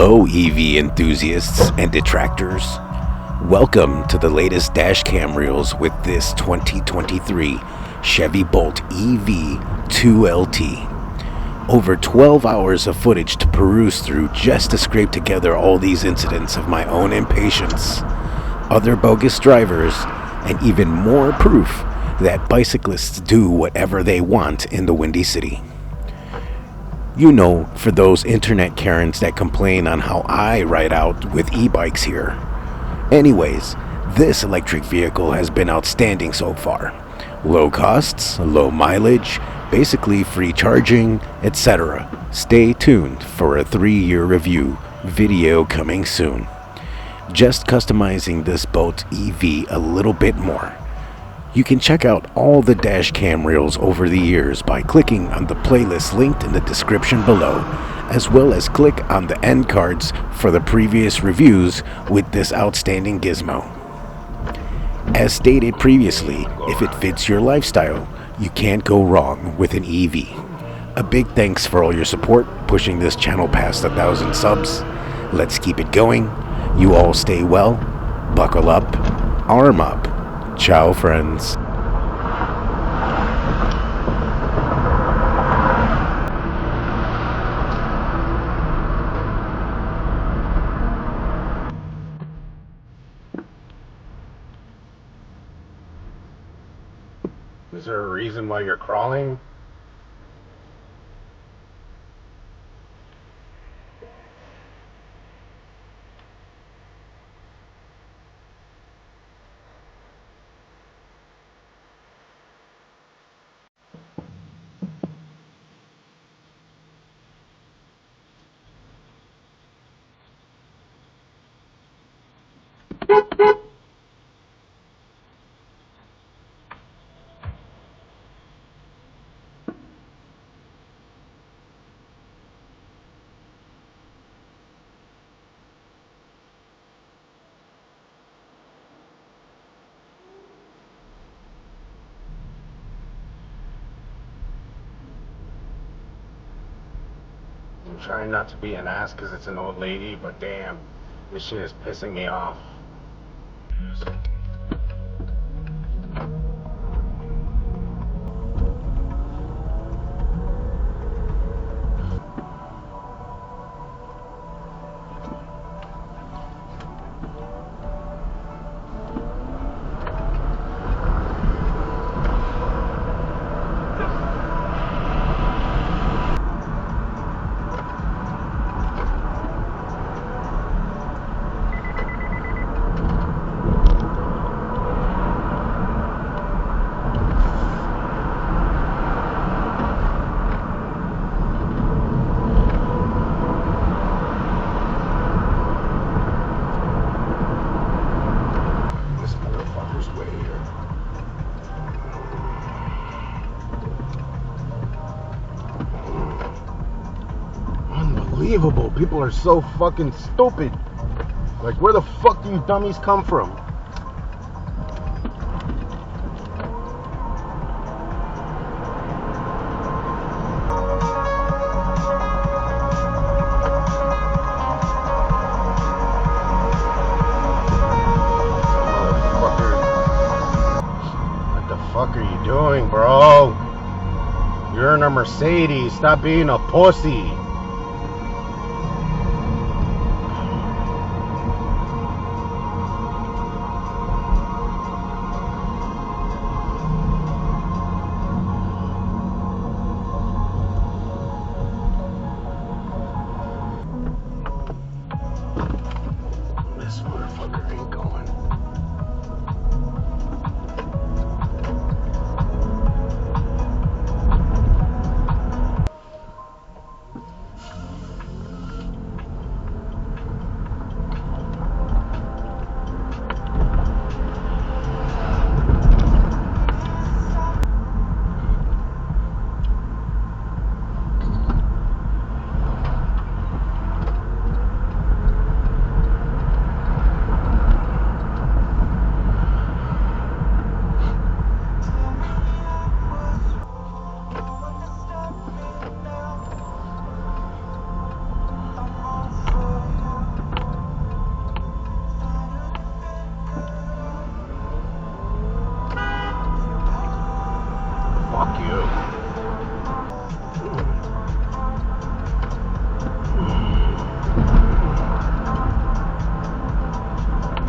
Hello EV enthusiasts and detractors. Welcome to the latest dashcam reels with this 2023 Chevy Bolt EV 2LT. Over 12 hours of footage to peruse through just to scrape together all these incidents of my own impatience, other bogus drivers, and even more proof that bicyclists do whatever they want in the Windy City. You know, for those internet Karens that complain on how I ride out with e-bikes here. Anyways, this electric vehicle has been outstanding so far. Low costs, low mileage, basically free charging, etc. Stay tuned for a 3-year review video coming soon. Just customizing this Bolt EV a little bit more. You can check out all the dash cam reels over the years by clicking on the playlist linked in the description below, as well as click on the end cards for the previous reviews with this outstanding gizmo. As stated previously, if it fits your lifestyle, you can't go wrong with an EV. A big thanks for all your support pushing this channel past 1,000 subs. Let's keep it going. You all stay well, buckle up, arm up. Ciao, friends. Is there a reason why you're crawling? I'm trying not to be an ass because it's an old lady, but damn, this shit is pissing me off. Unbelievable. People are so fucking stupid. Like, where the fuck do you dummies come from? What the fuck are you doing, bro? You're in a Mercedes. Stop being a pussy. This motherfucker ain't going.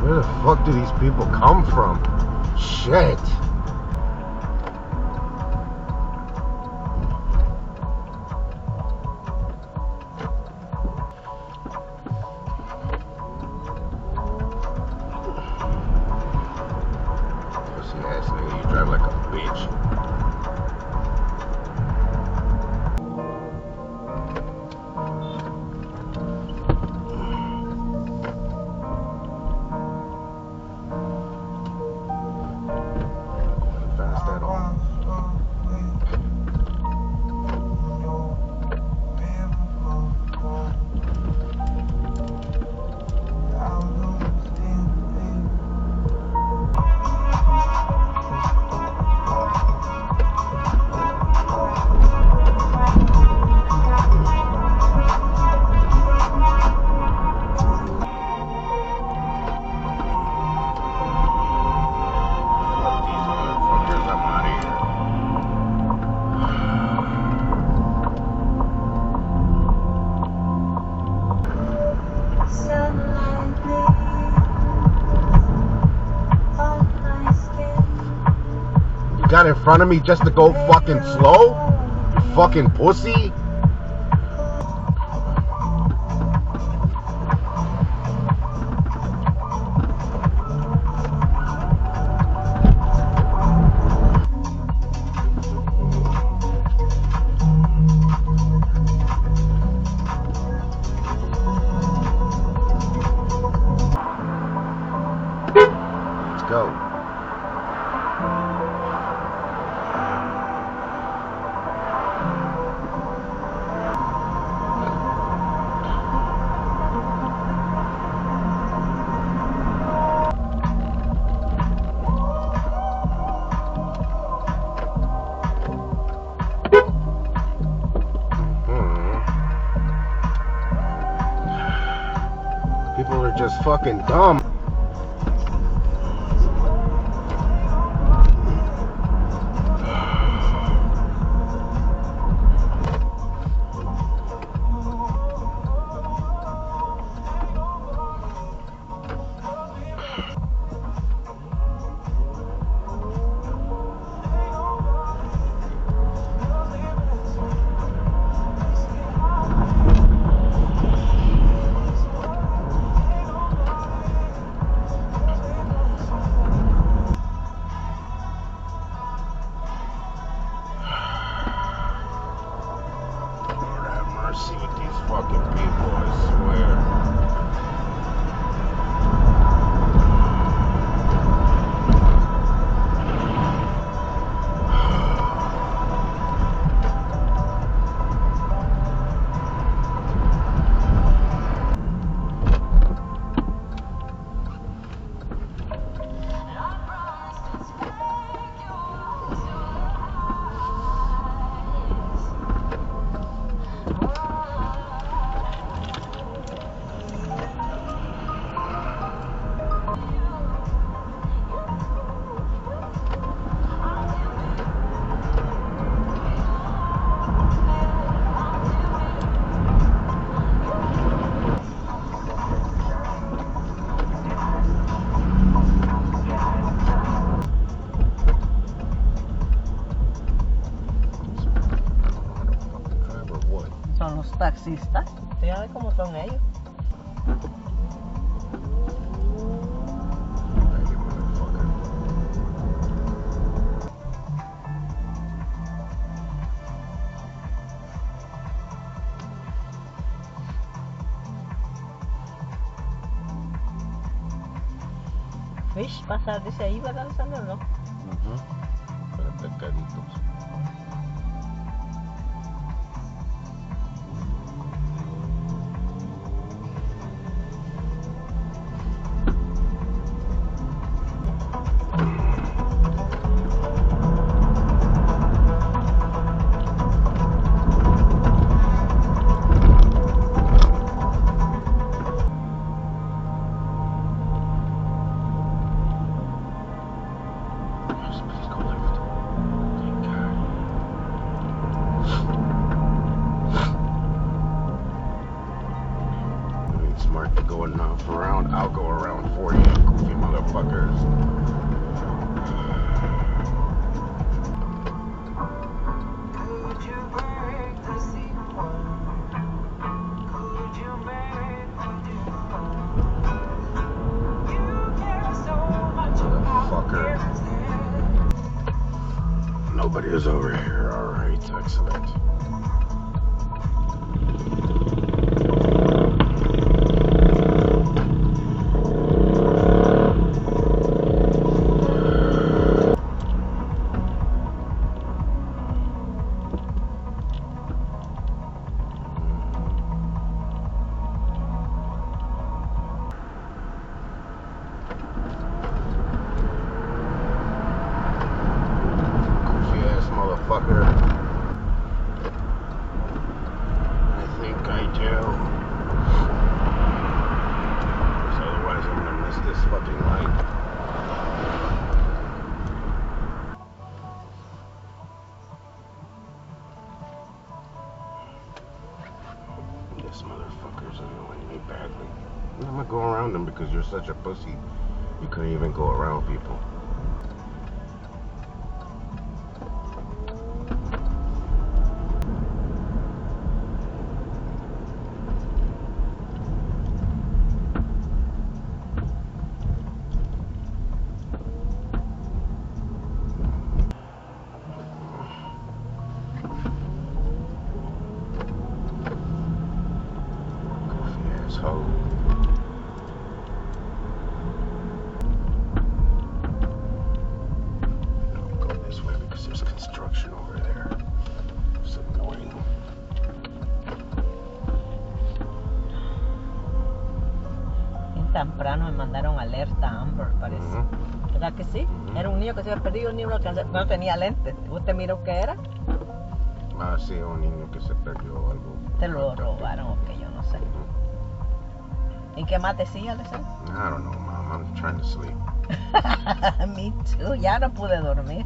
Where the fuck do these people come from? Shit. Pussy ass nigga, you drive like a bitch. Got in front of me just to go fucking slow? You fucking pussy? Let's go. People are just fucking dumb. See with these fucking people, I swear. Son los taxistas. Fíjate cómo son ellos. Fish, pasar desde ahí, ¿verdad, Alexander? ¿No? Para pescaditos. Smart to go enough around. I'll go around 40 and motherfuckers. Motherfucker. Nobody is over here. Alright, excellent. Motherfucker. I think I do. Because otherwise I'm gonna miss this fucking light. This motherfucker's annoying me badly. I'm gonna go around him because you're such a pussy. You couldn't even go around people. Asshole. Go this way because there's construction over there. It's annoying. Bien temprano me mandaron alerta Amber, parece. ¿Verdad que sí? Era un niño que se había perdido, un niño que no tenía lentes. ¿Usted miró qué era? Ah, sí, un niño que se perdió algo. Te lo robaron o que yo no sé. ¿Y qué más decía, Alessandro? I don't know, Mom. I'm trying to sleep. Me too. Ya no pude dormir.